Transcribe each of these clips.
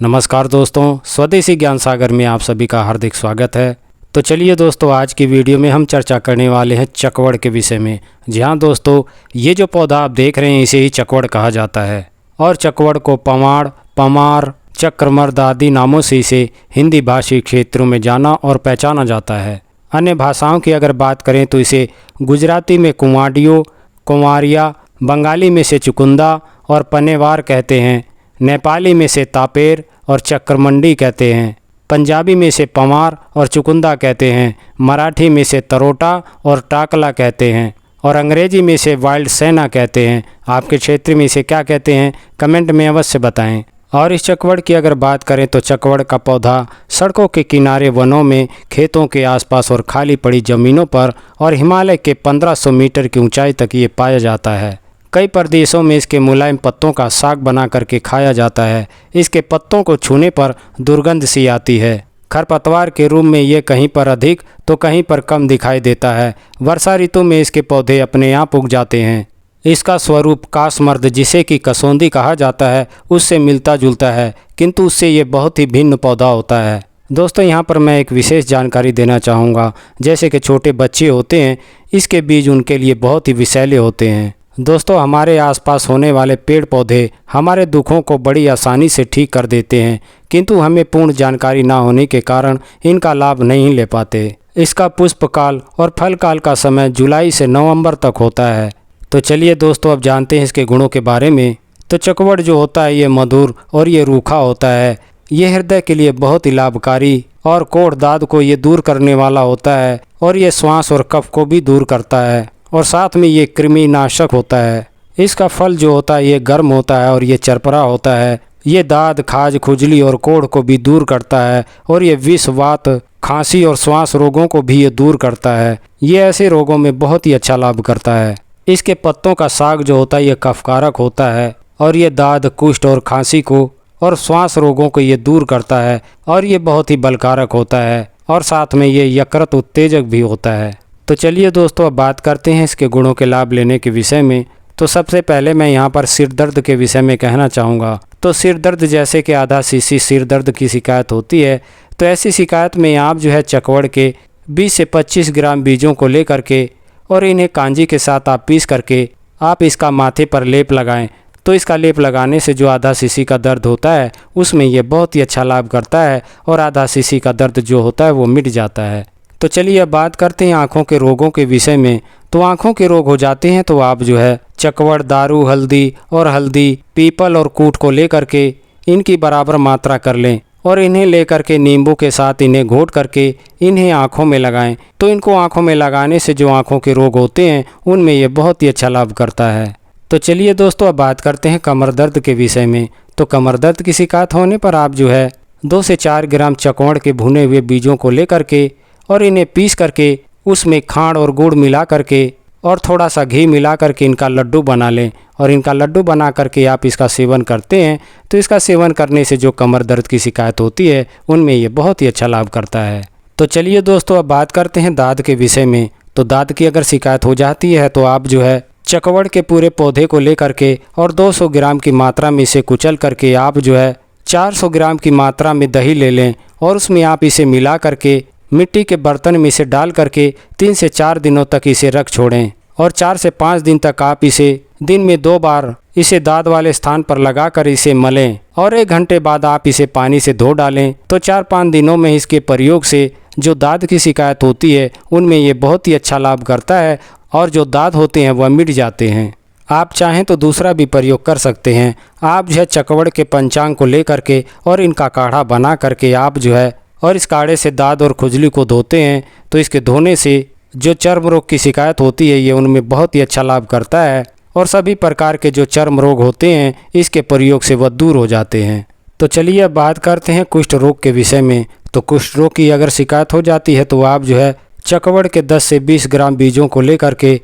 नमस्कार दोस्तों, स्वदेशी ज्ञान सागर में आप सभी का हार्दिक स्वागत है। तो चलिए दोस्तों, आज की वीडियो में हम चर्चा करने वाले हैं चकवड़ के विषय में। जी हाँ दोस्तों, ये जो पौधा आप देख रहे हैं इसे ही चकवड़ कहा जाता है और चकवड़ को पमाड़, पमार, चक्रमर्द आदि नामों से इसे हिंदी भाषी क्षेत्रों में जाना और पहचाना जाता है। अन्य भाषाओं की अगर बात करें तो इसे गुजराती में कुंवाडियो, कुंवारिया, बंगाली में से चुकुंदा और पनेवार कहते हैं, नेपाली में से तापेर और चक्रमंडी कहते हैं, पंजाबी में से पमार और चुकुंदा कहते हैं, मराठी में से तरोटा और टाकला कहते हैं और अंग्रेजी में से वाइल्ड सेना कहते हैं। आपके क्षेत्र में इसे क्या कहते हैं कमेंट में अवश्य बताएं। और इस चकवड़ की अगर बात करें तो चकवड़ का पौधा सड़कों के किनारे, वनों में, खेतों के आसपास और खाली पड़ी ज़मीनों पर और हिमालय के 1500 मीटर की ऊंचाई तक ये पाया जाता है। कई प्रदेशों में इसके मुलायम पत्तों का साग बना करके खाया जाता है। इसके पत्तों को छूने पर दुर्गंध सी आती है। खरपतवार के रूप में ये कहीं पर अधिक तो कहीं पर कम दिखाई देता है। वर्षा ऋतु में इसके पौधे अपने आप उग जाते हैं। इसका स्वरूप कासमर्द, जिसे कि कसौंदी कहा जाता है, उससे मिलता जुलता है, किंतु उससे ये बहुत ही भिन्न पौधा होता है। दोस्तों, यहाँ पर मैं एक विशेष जानकारी देना चाहूँगा। जैसे कि छोटे बच्चे होते हैं, इसके बीज उनके लिए बहुत ही विषैले होते हैं। दोस्तों, हमारे आसपास होने वाले पेड़ पौधे हमारे दुखों को बड़ी आसानी से ठीक कर देते हैं, किंतु हमें पूर्ण जानकारी ना होने के कारण इनका लाभ नहीं ले पाते। इसका पुष्पकाल और फल काल का समय जुलाई से नवंबर तक होता है। तो चलिए दोस्तों, अब जानते हैं इसके गुणों के बारे में। तो चकवड़ जो होता है ये मधुर और ये रूखा होता है। ये हृदय के लिए बहुत ही लाभकारी और कोढ़ दाद को ये दूर करने वाला होता है और ये श्वास और कफ को भी दूर करता है और साथ में ये कृमिनाशक होता है। इसका फल जो होता है ये गर्म होता है और ये चरपरा होता है। ये दाद, खाज, खुजली और कोढ़ को भी दूर करता है और ये विष, वात, खांसी और श्वास रोगों को भी ये दूर करता है। ये ऐसे रोगों में बहुत ही अच्छा लाभ करता है। इसके पत्तों का साग जो होता है ये कफकारक होता है और ये दाद, कुष्ठ और खांसी को और श्वास रोगों को ये दूर करता है और ये बहुत ही बलकारक होता है और साथ में ये यकृत उत्तेजक भी होता है। तो चलिए दोस्तों, अब बात करते हैं इसके गुणों के लाभ लेने के विषय में। तो सबसे पहले मैं यहाँ पर सिर दर्द के विषय में कहना चाहूँगा। तो सिर दर्द, जैसे कि आधा सीसी सिर दर्द की शिकायत होती है, तो ऐसी शिकायत में आप जो है चकवड़ के 20 से 25 ग्राम बीजों को ले करके और इन्हें कांजी के साथ आप पीस करके आप इसका माथे पर लेप लगाएं। तो इसका लेप लगाने से जो आधा सीसी का दर्द होता है उसमें ये बहुत ही अच्छा लाभ करता है और आधा सीसी का दर्द जो होता है वो मिट जाता है। तो चलिए अब बात करते हैं आँखों के रोगों के विषय में। तो आँखों के रोग हो जाते हैं तो आप जो है चकवड़, दारू, हल्दी और हल्दी, पीपल और कूट को लेकर के इनकी बराबर मात्रा कर लें और इन्हें लेकर के नींबू के साथ इन्हें घोट करके इन्हें आँखों में लगाएं। तो इनको आँखों में लगाने से जो आँखों के रोग होते हैं उनमें ये बहुत ही अच्छा लाभ करता है। तो चलिए दोस्तों, अब बात करते हैं कमर दर्द के विषय में। तो कमर दर्द की शिकायत होने पर आप जो है 2 से 4 ग्राम चकवड़ के भुने हुए बीजों को लेकर के और इन्हें पीस करके उसमें खांड और गुड़ मिला करके और थोड़ा सा घी मिला करके इनका लड्डू बना लें और इनका लड्डू बना करके आप इसका सेवन करते हैं तो इसका सेवन करने से जो कमर दर्द की शिकायत होती है उनमें ये बहुत ही अच्छा लाभ करता है। तो चलिए दोस्तों, अब बात करते हैं दाद के विषय में। तो दाद की अगर शिकायत हो जाती है तो आप जो है चकवड़ के पूरे पौधे को ले करके और 200 ग्राम की मात्रा में इसे कुचल करके आप जो है 400 ग्राम की मात्रा में दही ले लें और उसमें आप इसे मिला करके मिट्टी के बर्तन में इसे डाल करके 3 से 4 दिनों तक इसे रख छोड़ें और 4 से 5 दिन तक आप इसे दिन में 2 बार इसे दाद वाले स्थान पर लगाकर इसे मलें और 1 घंटे बाद आप इसे पानी से धो डालें। तो 4-5 दिनों में इसके प्रयोग से जो दाद की शिकायत होती है उनमें ये बहुत ही अच्छा लाभ करता है और जो दाद होते हैं वह मिट जाते हैं। आप चाहें तो दूसरा भी प्रयोग कर सकते हैं। आप जो है चकवड़ के पंचांग को ले करके और इनका काढ़ा बना करके आप जो है और इस काढ़े से दाद और खुजली को धोते हैं तो इसके धोने से जो चर्म रोग की शिकायत होती है ये उनमें बहुत ही अच्छा लाभ करता है और सभी प्रकार के जो चर्म रोग होते हैं इसके प्रयोग से वह दूर हो जाते हैं। तो चलिए अब बात करते हैं कुष्ठ रोग के विषय में। तो कुष्ठ रोग की अगर शिकायत हो जाती है तो आप जो है चकवड़ के 10 से 20 ग्राम बीजों को ले करके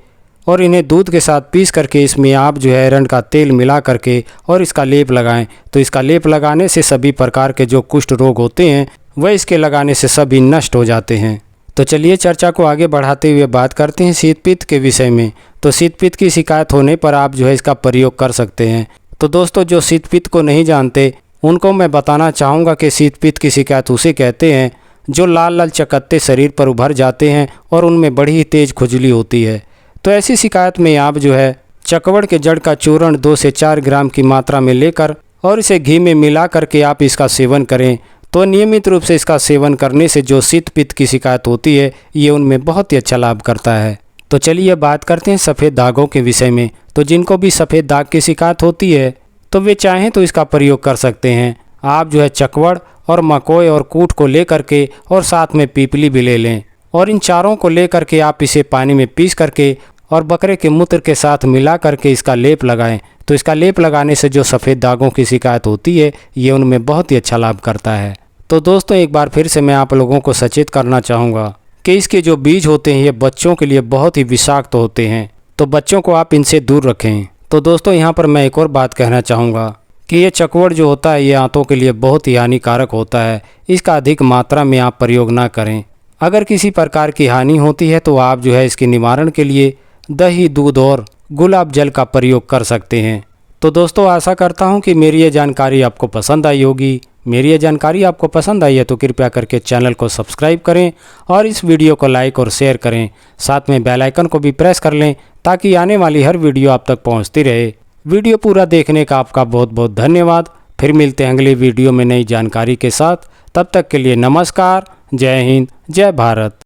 और इन्हें दूध के साथ पीस करके इसमें आप जो है एरंड का तेल मिला करके और इसका लेप लगाएं। तो इसका लेप लगाने से सभी प्रकार के जो कुष्ठ रोग होते हैं वह इसके लगाने से सभी नष्ट हो जाते हैं। तो चलिए चर्चा को आगे बढ़ाते हुए बात करते हैं शीत पित्त के विषय में। तो शीत पित्त की शिकायत होने पर आप जो है इसका प्रयोग कर सकते हैं। तो दोस्तों, जो शीत पित्त को नहीं जानते उनको मैं बताना चाहूँगा कि शीत पित्त की शिकायत उसे कहते हैं जो लाल लाल चकत्ते शरीर पर उभर जाते हैं और उनमें बड़ी ही तेज़ खुजली होती है। तो ऐसी शिकायत में आप जो है चकवड़ के जड़ का चूर्ण 2 से 4 ग्राम की मात्रा में लेकर और इसे घी में मिला करके आप इसका सेवन करें। तो नियमित रूप से इसका सेवन करने से जो शीत पित्त की शिकायत होती है ये उनमें बहुत ही अच्छा लाभ करता है। तो चलिए बात करते हैं सफ़ेद दागों के विषय में। तो जिनको भी सफ़ेद दाग की शिकायत होती है तो वे चाहें तो इसका प्रयोग कर सकते हैं। आप जो है चकवड़ और मकोय और कूट को ले करके और साथ में पीपली भी ले लें और इन चारों को ले करके आप इसे पानी में पीस करके और बकरे के मूत्र के साथ मिला करके इसका लेप लगाएं। तो इसका लेप लगाने से जो सफ़ेद दागों की शिकायत होती है ये उनमें बहुत ही अच्छा लाभ करता है। तो दोस्तों एक बार फिर से मैं आप लोगों को सचेत करना चाहूँगा कि इसके जो बीज होते हैं ये बच्चों के लिए बहुत ही विषाक्त होते हैं, तो बच्चों को आप इनसे दूर रखें। तो दोस्तों यहाँ पर मैं एक और बात कहना चाहूँगा कि ये चकवड़ जो होता है ये आंतों के लिए बहुत ही हानिकारक होता है। इसका अधिक मात्रा में आप प्रयोग ना करें। अगर किसी प्रकार की हानि होती है तो आप जो है इसके निवारण के लिए दही, दूध और गुलाब जल का प्रयोग कर सकते हैं। तो दोस्तों आशा करता हूँ कि मेरी ये जानकारी आपको पसंद आई होगी। मेरी ये जानकारी आपको पसंद आई है तो कृपया करके चैनल को सब्सक्राइब करें और इस वीडियो को लाइक और शेयर करें। साथ में बेल आइकन को भी प्रेस कर लें ताकि आने वाली हर वीडियो आप तक पहुंचती रहे। वीडियो पूरा देखने का आपका बहुत बहुत धन्यवाद। फिर मिलते हैं अगले वीडियो में नई जानकारी के साथ। तब तक के लिए नमस्कार। जय हिंद, जय भारत।